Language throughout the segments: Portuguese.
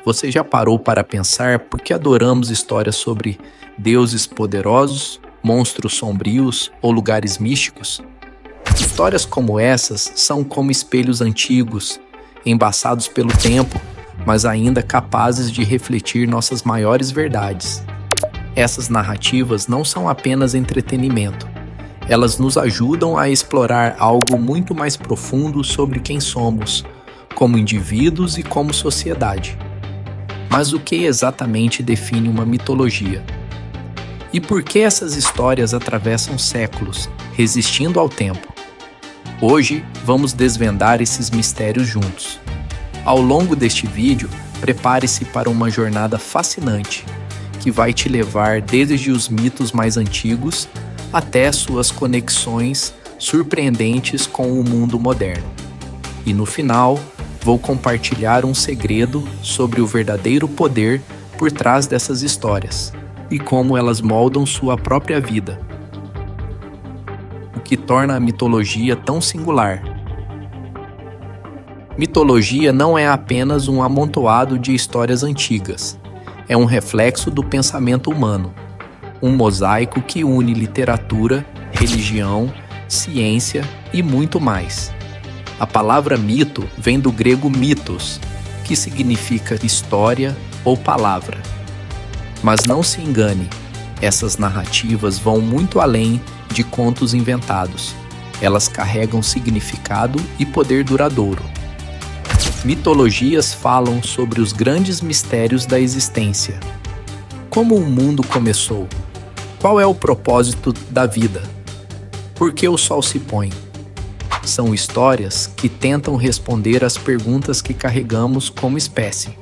Você já parou para pensar por que adoramos histórias sobre deuses poderosos, monstros sombrios ou lugares místicos? Histórias como essas são como espelhos antigos, embaçados pelo tempo, mas ainda capazes de refletir nossas maiores verdades. Essas narrativas não são apenas entretenimento. Elas nos ajudam a explorar algo muito mais profundo sobre quem somos, como indivíduos e como sociedade. Mas o que exatamente define uma mitologia? E por que essas histórias atravessam séculos, resistindo ao tempo? Hoje, vamos desvendar esses mistérios juntos. Ao longo deste vídeo, prepare-se para uma jornada fascinante, que vai te levar desde os mitos mais antigos até suas conexões surpreendentes com o mundo moderno. E no final, vou compartilhar um segredo sobre o verdadeiro poder por trás dessas histórias e como elas moldam sua própria vida. O que torna a mitologia tão singular. Mitologia não é apenas um amontoado de histórias antigas. É um reflexo do pensamento humano, um mosaico que une literatura, religião, ciência e muito mais. A palavra mito vem do grego mitos, que significa história ou palavra. Mas não se engane, essas narrativas vão muito além de contos inventados. Elas carregam significado e poder duradouro. Mitologias falam sobre os grandes mistérios da existência. Como o mundo começou? Qual é o propósito da vida? Por que o sol se põe? São histórias que tentam responder às perguntas que carregamos como espécie.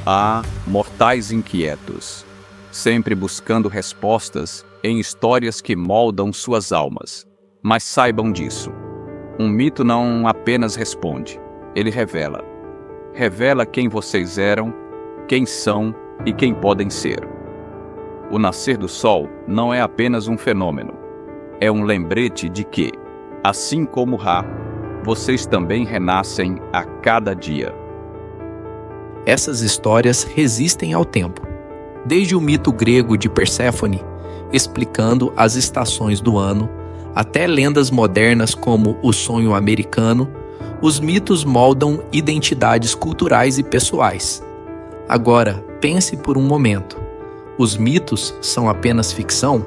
Há mortais inquietos, sempre buscando respostas em histórias que moldam suas almas. Mas saibam disso. Um mito não apenas responde, ele revela. Revela quem vocês eram, quem são e quem podem ser. O nascer do sol não é apenas um fenômeno. É um lembrete de que, assim como Ra, vocês também renascem a cada dia. Essas histórias resistem ao tempo. Desde o mito grego de Perséfone, explicando as estações do ano, até lendas modernas como o sonho americano, os mitos moldam identidades culturais e pessoais. Agora, pense por um momento. Os mitos são apenas ficção?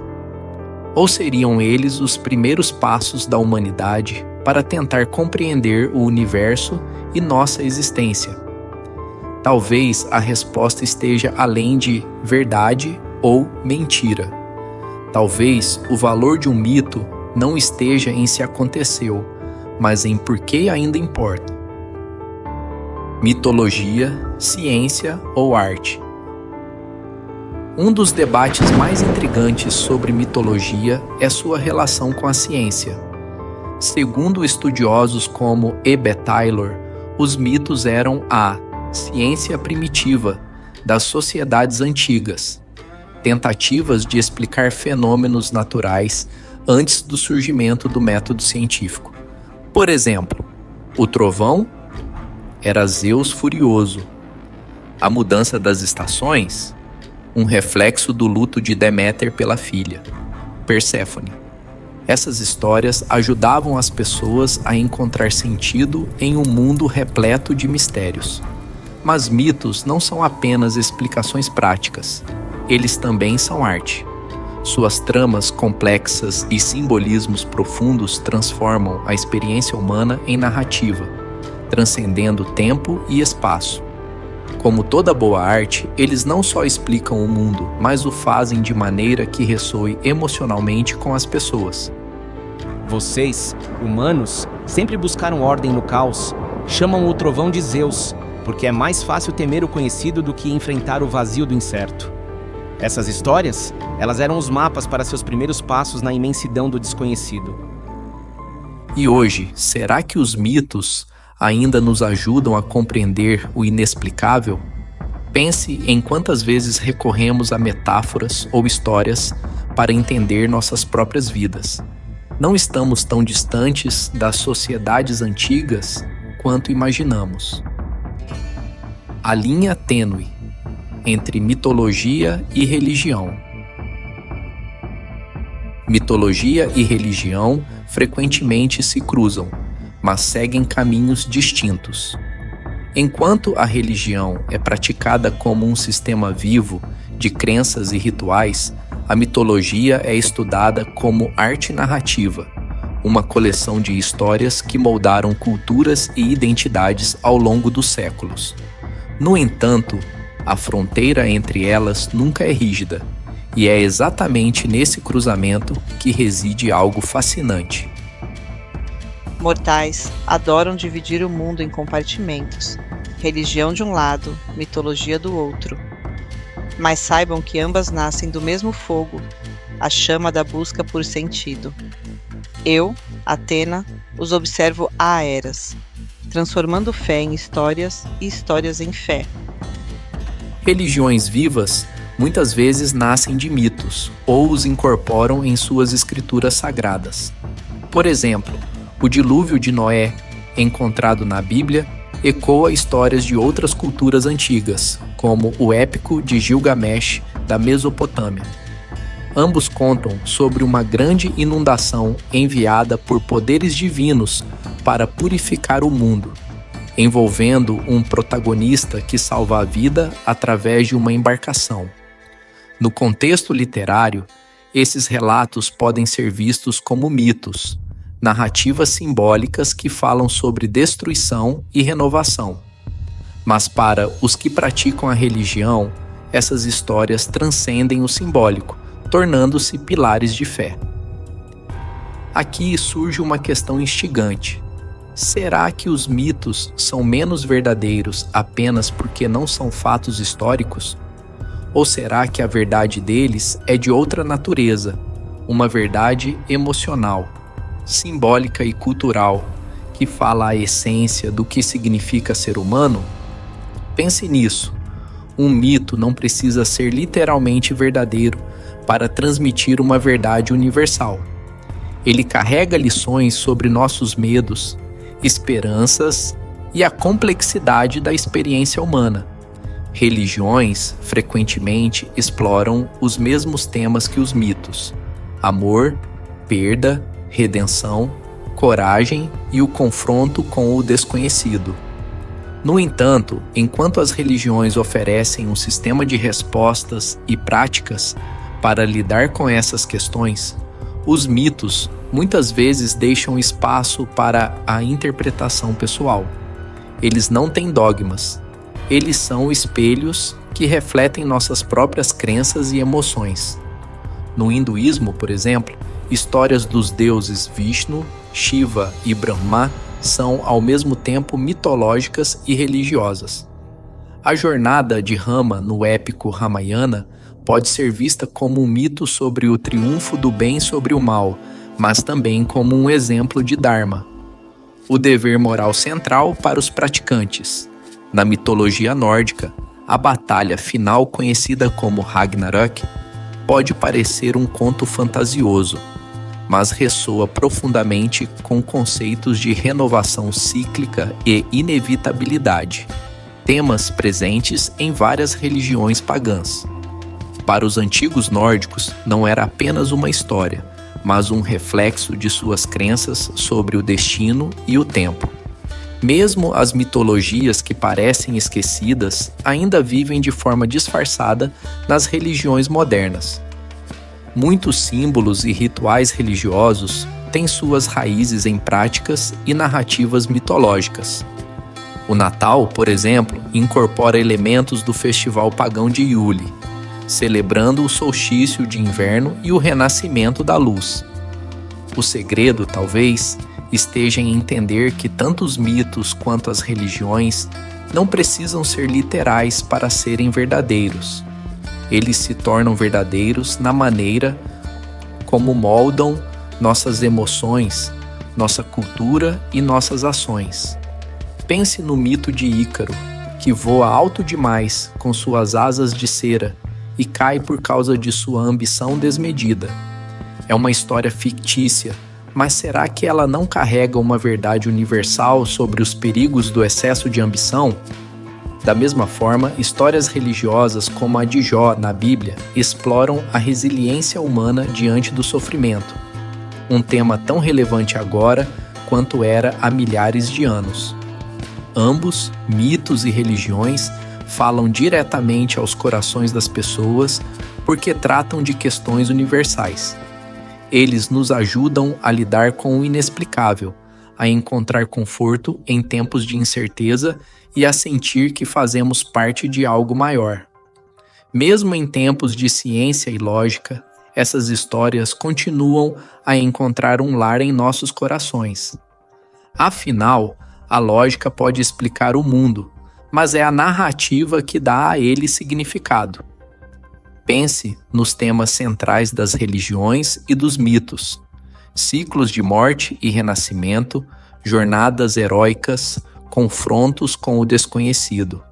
Ou seriam eles os primeiros passos da humanidade para tentar compreender o universo e nossa existência? Talvez a resposta esteja além de verdade ou mentira. Talvez o valor de um mito não esteja em se aconteceu, mas em por que ainda importa. Mitologia, ciência ou arte? Um dos debates mais intrigantes sobre mitologia é sua relação com a ciência. Segundo estudiosos como E.B. Taylor, os mitos eram a ciência primitiva das sociedades antigas, tentativas de explicar fenômenos naturais antes do surgimento do método científico. Por exemplo, o trovão era Zeus furioso. A mudança das estações, um reflexo do luto de Deméter pela filha, Perséfone. Essas histórias ajudavam as pessoas a encontrar sentido em um mundo repleto de mistérios. Mas mitos não são apenas explicações práticas, eles também são arte. Suas tramas complexas e simbolismos profundos transformam a experiência humana em narrativa, transcendendo tempo e espaço. Como toda boa arte, eles não só explicam o mundo, mas o fazem de maneira que ressoe emocionalmente com as pessoas. Vocês, humanos, sempre buscaram ordem no caos, chamam o trovão de Zeus, porque é mais fácil temer o conhecido do que enfrentar o vazio do incerto. Essas histórias, elas eram os mapas para seus primeiros passos na imensidão do desconhecido. E hoje, será que os mitos ainda nos ajudam a compreender o inexplicável? Pense em quantas vezes recorremos a metáforas ou histórias para entender nossas próprias vidas. Não estamos tão distantes das sociedades antigas quanto imaginamos. a linha tênue entre mitologia e religião. Mitologia e religião frequentemente se cruzam, mas seguem caminhos distintos. Enquanto a religião é praticada como um sistema vivo de crenças e rituais, a mitologia é estudada como arte narrativa, uma coleção de histórias que moldaram culturas e identidades ao longo dos séculos. No entanto, a fronteira entre elas nunca é rígida, e é exatamente nesse cruzamento que reside algo fascinante. Mortais adoram dividir o mundo em compartimentos, religião de um lado, mitologia do outro. Mas saibam que ambas nascem do mesmo fogo, a chama da busca por sentido. Eu, Atena, os observo há eras, transformando fé em histórias e histórias em fé. Religiões vivas muitas vezes nascem de mitos ou os incorporam em suas escrituras sagradas. Por exemplo, o dilúvio de Noé, encontrado na Bíblia, ecoa histórias de outras culturas antigas, como o épico de Gilgamesh da Mesopotâmia. Ambos contam sobre uma grande inundação enviada por poderes divinos para purificar o mundo, envolvendo um protagonista que salva a vida através de uma embarcação. No contexto literário, esses relatos podem ser vistos como mitos, narrativas simbólicas que falam sobre destruição e renovação. Mas para os que praticam a religião, essas histórias transcendem o simbólico, tornando-se pilares de fé. Aqui surge uma questão instigante. Será que os mitos são menos verdadeiros apenas porque não são fatos históricos? Ou será que a verdade deles é de outra natureza, uma verdade emocional, simbólica e cultural, que fala a essência do que significa ser humano? Pense nisso. Um mito não precisa ser literalmente verdadeiro para transmitir uma verdade universal. Ele carrega lições sobre nossos medos, esperanças e a complexidade da experiência humana. Religiões frequentemente exploram os mesmos temas que os mitos: amor, perda, redenção, coragem e o confronto com o desconhecido. No entanto, enquanto as religiões oferecem um sistema de respostas e práticas para lidar com essas questões, os mitos muitas vezes deixam espaço para a interpretação pessoal. Eles não têm dogmas. Eles são espelhos que refletem nossas próprias crenças e emoções. No hinduísmo, por exemplo, histórias dos deuses Vishnu, Shiva e Brahma são ao mesmo tempo mitológicas e religiosas. A jornada de Rama no épico Ramayana pode ser vista como um mito sobre o triunfo do bem sobre o mal, mas também como um exemplo de Dharma, o dever moral central para os praticantes. Na mitologia nórdica, a batalha final, conhecida como Ragnarök, pode parecer um conto fantasioso, mas ressoa profundamente com conceitos de renovação cíclica e inevitabilidade, temas presentes em várias religiões pagãs. Para os antigos nórdicos, não era apenas uma história, mas um reflexo de suas crenças sobre o destino e o tempo. Mesmo as mitologias que parecem esquecidas ainda vivem de forma disfarçada nas religiões modernas. Muitos símbolos e rituais religiosos têm suas raízes em práticas e narrativas mitológicas. O Natal, por exemplo, incorpora elementos do festival pagão de Yule, celebrando o solstício de inverno e o renascimento da luz. O segredo, talvez, esteja em entender que tanto os mitos quanto as religiões não precisam ser literais para serem verdadeiros. Eles se tornam verdadeiros na maneira como moldam nossas emoções, nossa cultura e nossas ações. Pense no mito de Ícaro, que voa alto demais com suas asas de cera e cai por causa de sua ambição desmedida. É uma história fictícia, mas será que ela não carrega uma verdade universal sobre os perigos do excesso de ambição? Da mesma forma, histórias religiosas como a de Jó na Bíblia exploram a resiliência humana diante do sofrimento, um tema tão relevante agora quanto era há milhares de anos. Ambos, mitos e religiões, falam diretamente aos corações das pessoas porque tratam de questões universais. Eles nos ajudam a lidar com o inexplicável, a encontrar conforto em tempos de incerteza e a sentir que fazemos parte de algo maior. Mesmo em tempos de ciência e lógica, essas histórias continuam a encontrar um lar em nossos corações. Afinal, a lógica pode explicar o mundo, mas é a narrativa que dá a ele significado. Pense nos temas centrais das religiões e dos mitos: ciclos de morte e renascimento, jornadas heróicas, confrontos com o desconhecido.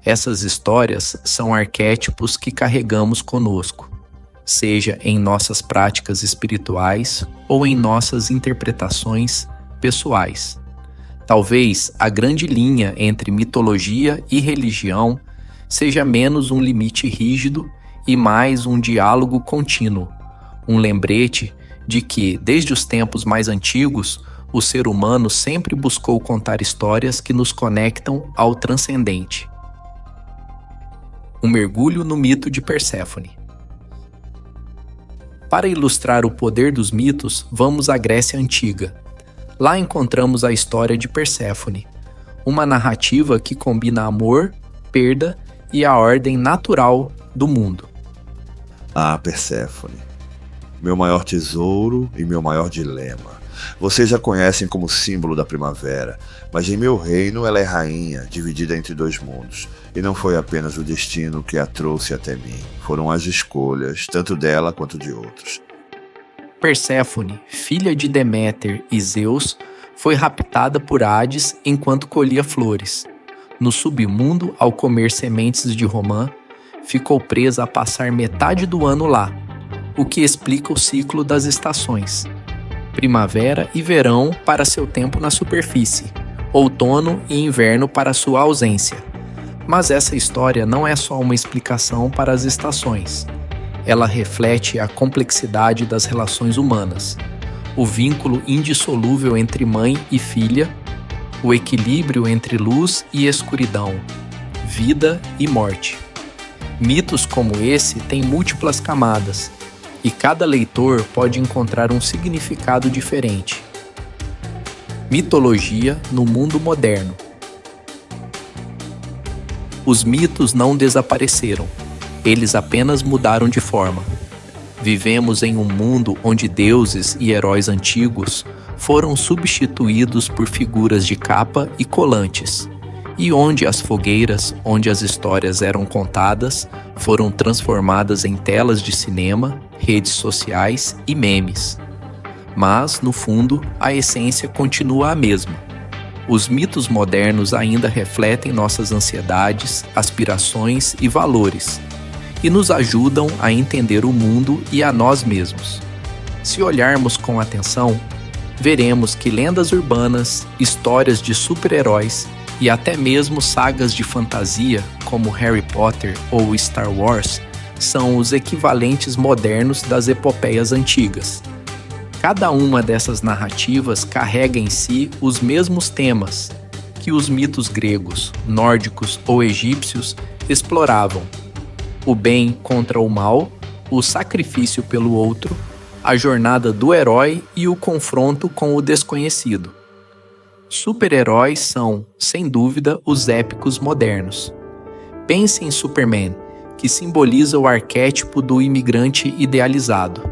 Essas histórias são arquétipos que carregamos conosco, seja em nossas práticas espirituais ou em nossas interpretações pessoais. Talvez a grande linha entre mitologia e religião seja menos um limite rígido e mais um diálogo contínuo, um lembrete de que, desde os tempos mais antigos, o ser humano sempre buscou contar histórias que nos conectam ao transcendente. Um mergulho no mito de Perséfone. Para ilustrar o poder dos mitos, vamos à Grécia Antiga. Lá encontramos a história de Perséfone, uma narrativa que combina amor, perda e a ordem natural do mundo. Ah, Perséfone, meu maior tesouro e meu maior dilema. Vocês a conhecem como símbolo da primavera, mas em meu reino ela é rainha, dividida entre dois mundos. E não foi apenas o destino que a trouxe até mim, foram as escolhas, tanto dela quanto de outros. Perséfone, filha de Deméter e Zeus, foi raptada por Hades enquanto colhia flores. No submundo, ao comer sementes de romã, ficou presa a passar metade do ano lá, o que explica o ciclo das estações: primavera e verão para seu tempo na superfície, outono e inverno para sua ausência. Mas essa história não é só uma explicação para as estações. Ela reflete a complexidade das relações humanas, o vínculo indissolúvel entre mãe e filha, o equilíbrio entre luz e escuridão, vida e morte. Mitos como esse têm múltiplas camadas, e cada leitor pode encontrar um significado diferente. Mitologia no mundo moderno. Os mitos não desapareceram, eles apenas mudaram de forma. Vivemos em um mundo onde deuses e heróis antigos foram substituídos por figuras de capa e colantes, e onde as fogueiras, onde as histórias eram contadas, foram transformadas em telas de cinema, redes sociais e memes. Mas, no fundo, a essência continua a mesma. Os mitos modernos ainda refletem nossas ansiedades, aspirações e valores, e nos ajudam a entender o mundo e a nós mesmos. Se olharmos com atenção, veremos que lendas urbanas, histórias de super-heróis e até mesmo sagas de fantasia, como Harry Potter ou Star Wars, são os equivalentes modernos das epopeias antigas. Cada uma dessas narrativas carrega em si os mesmos temas que os mitos gregos, nórdicos ou egípcios exploravam: o bem contra o mal, o sacrifício pelo outro, a jornada do herói e o confronto com o desconhecido. Super-heróis são, sem dúvida, os épicos modernos. Pense em Superman, que simboliza o arquétipo do imigrante idealizado.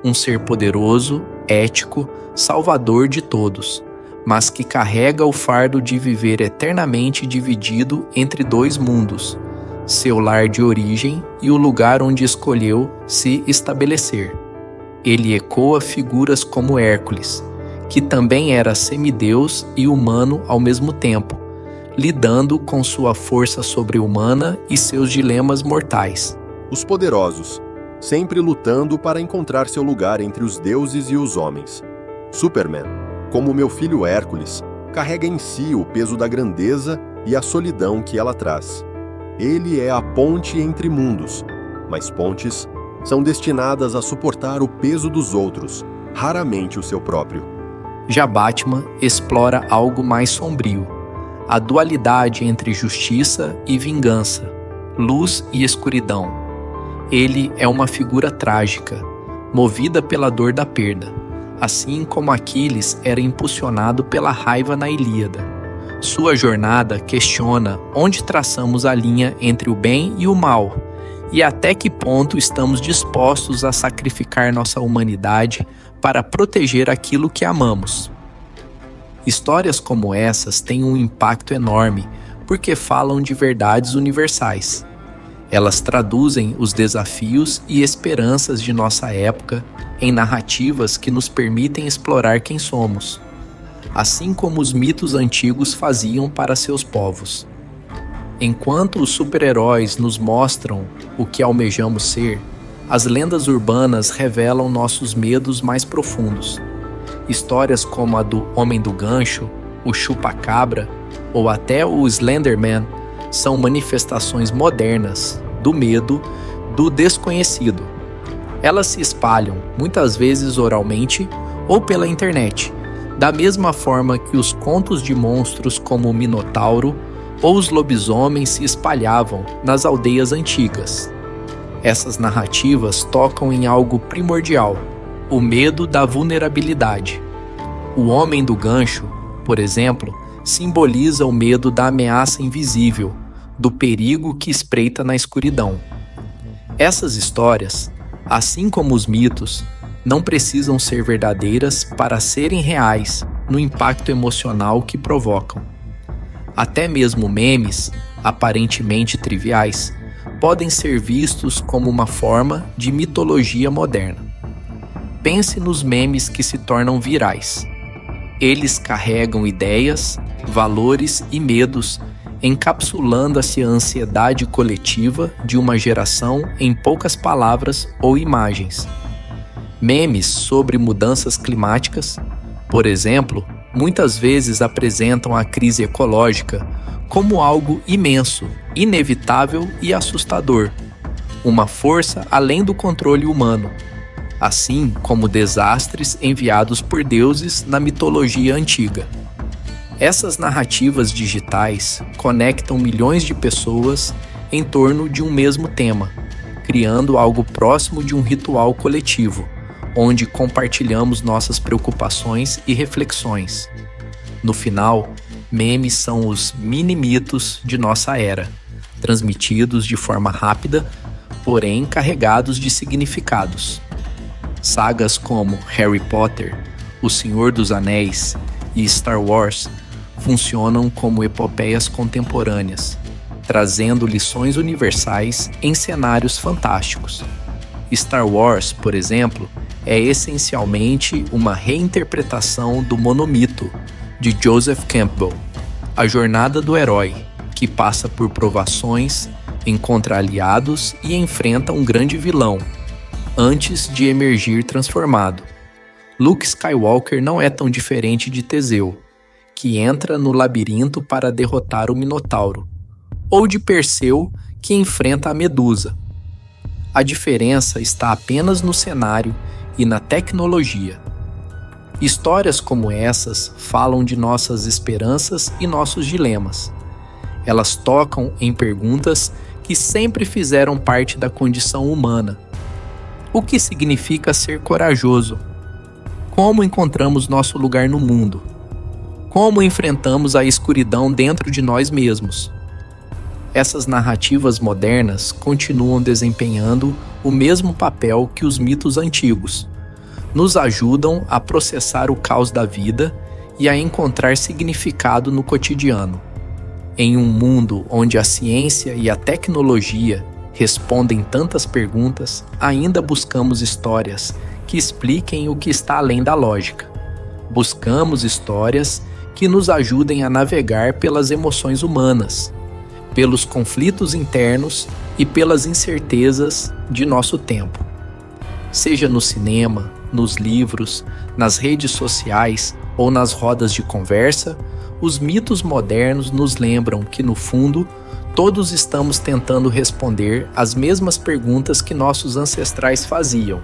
Um ser poderoso, ético, salvador de todos, mas que carrega o fardo de viver eternamente dividido entre dois mundos, seu lar de origem e o lugar onde escolheu se estabelecer. Ele ecoa figuras como Hércules, que também era semideus e humano ao mesmo tempo, lidando com sua força sobre-humana e seus dilemas mortais. Os poderosos, sempre lutando para encontrar seu lugar entre os deuses e os homens. Superman, como meu filho Hércules, carrega em si o peso da grandeza e a solidão que ela traz. Ele é a ponte entre mundos, mas pontes são destinadas a suportar o peso dos outros, raramente o seu próprio. Já Batman explora algo mais sombrio, a dualidade entre justiça e vingança, luz e escuridão. Ele é uma figura trágica, movida pela dor da perda, assim como Aquiles era impulsionado pela raiva na Ilíada. Sua jornada questiona onde traçamos a linha entre o bem e o mal, e até que ponto estamos dispostos a sacrificar nossa humanidade para proteger aquilo que amamos. Histórias como essas têm um impacto enorme porque falam de verdades universais. Elas traduzem os desafios e esperanças de nossa época em narrativas que nos permitem explorar quem somos, assim como os mitos antigos faziam para seus povos. Enquanto os super-heróis nos mostram o que almejamos ser, as lendas urbanas revelam nossos medos mais profundos. Histórias como a do Homem do Gancho, o Chupa-Cabra ou até o Slenderman são manifestações modernas do medo do desconhecido. Elas se espalham, muitas vezes oralmente ou pela internet, da mesma forma que os contos de monstros como o Minotauro ou os lobisomens se espalhavam nas aldeias antigas. Essas narrativas tocam em algo primordial: o medo da vulnerabilidade. O Homem do Gancho, por exemplo, simboliza o medo da ameaça invisível, do perigo que espreita na escuridão. Essas histórias, assim como os mitos, não precisam ser verdadeiras para serem reais no impacto emocional que provocam. Até mesmo memes, aparentemente triviais, podem ser vistos como uma forma de mitologia moderna. Pense nos memes que se tornam virais. Eles carregam ideias, valores e medos, encapsulando-se a ansiedade coletiva de uma geração em poucas palavras ou imagens. Memes sobre mudanças climáticas, por exemplo, muitas vezes apresentam a crise ecológica como algo imenso, inevitável e assustador, uma força além do controle humano, assim como desastres enviados por deuses na mitologia antiga. Essas narrativas digitais conectam milhões de pessoas em torno de um mesmo tema, criando algo próximo de um ritual coletivo, onde compartilhamos nossas preocupações e reflexões. No final, memes são os mini-mitos de nossa era, transmitidos de forma rápida, porém carregados de significados. Sagas como Harry Potter, O Senhor dos Anéis e Star Wars funcionam como epopeias contemporâneas, trazendo lições universais em cenários fantásticos. Star Wars, por exemplo, é essencialmente uma reinterpretação do monomito de Joseph Campbell, a jornada do herói, que passa por provações, encontra aliados e enfrenta um grande vilão, antes de emergir transformado. Luke Skywalker não é tão diferente de Teseu, que entra no labirinto para derrotar o Minotauro, ou de Perseu, que enfrenta a Medusa. A diferença está apenas no cenário e na tecnologia. Histórias como essas falam de nossas esperanças e nossos dilemas. Elas tocam em perguntas que sempre fizeram parte da condição humana. O que significa ser corajoso? Como encontramos nosso lugar no mundo? Como enfrentamos a escuridão dentro de nós mesmos? Essas narrativas modernas continuam desempenhando o mesmo papel que os mitos antigos. Nos ajudam a processar o caos da vida e a encontrar significado no cotidiano. Em um mundo onde a ciência e a tecnologia respondem tantas perguntas, ainda buscamos histórias que expliquem o que está além da lógica. Buscamos histórias que nos ajudem a navegar pelas emoções humanas, pelos conflitos internos e pelas incertezas de nosso tempo. Seja no cinema, nos livros, nas redes sociais ou nas rodas de conversa, os mitos modernos nos lembram que, no fundo, todos estamos tentando responder às mesmas perguntas que nossos ancestrais faziam.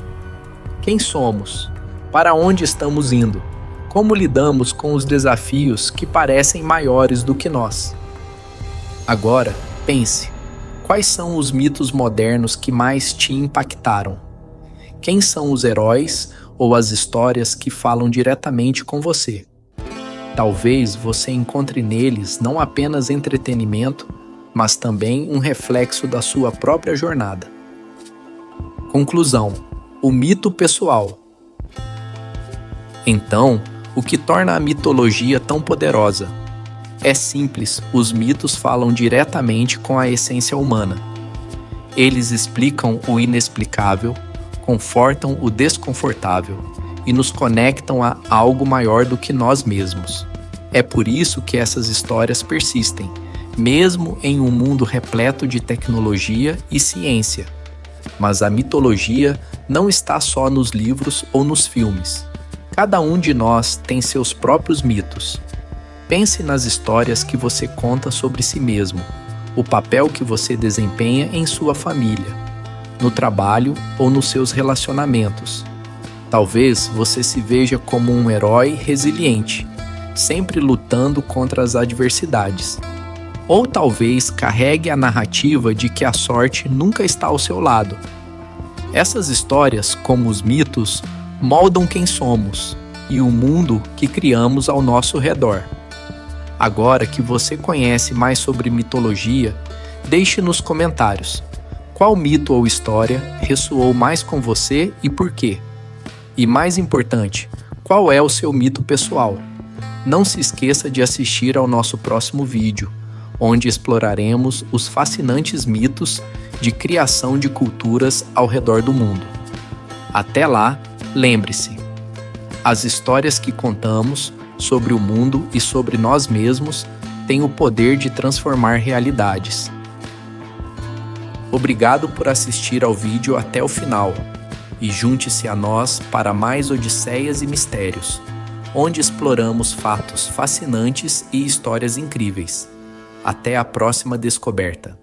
Quem somos? Para onde estamos indo? Como lidamos com os desafios que parecem maiores do que nós? Agora, pense, quais são os mitos modernos que mais te impactaram? Quem são os heróis ou as histórias que falam diretamente com você? Talvez você encontre neles não apenas entretenimento, mas também um reflexo da sua própria jornada. Conclusão: o mito pessoal. Então, o que torna a mitologia tão poderosa? É simples, os mitos falam diretamente com a essência humana. Eles explicam o inexplicável, confortam o desconfortável e nos conectam a algo maior do que nós mesmos. É por isso que essas histórias persistem, mesmo em um mundo repleto de tecnologia e ciência. Mas a mitologia não está só nos livros ou nos filmes. Cada um de nós tem seus próprios mitos. Pense nas histórias que você conta sobre si mesmo, o papel que você desempenha em sua família, no trabalho ou nos seus relacionamentos. Talvez você se veja como um herói resiliente, sempre lutando contra as adversidades. Ou talvez carregue a narrativa de que a sorte nunca está ao seu lado. Essas histórias, como os mitos, moldam quem somos e o mundo que criamos ao nosso redor. Agora que você conhece mais sobre mitologia, deixe nos comentários qual mito ou história ressoou mais com você e por quê. E mais importante, qual é o seu mito pessoal? Não se esqueça de assistir ao nosso próximo vídeo, onde exploraremos os fascinantes mitos de criação de culturas ao redor do mundo. Até lá, lembre-se, as histórias que contamos sobre o mundo e sobre nós mesmos têm o poder de transformar realidades. Obrigado por assistir ao vídeo até o final e junte-se a nós para mais Odisseias e Mistérios, onde exploramos fatos fascinantes e histórias incríveis. Até a próxima descoberta.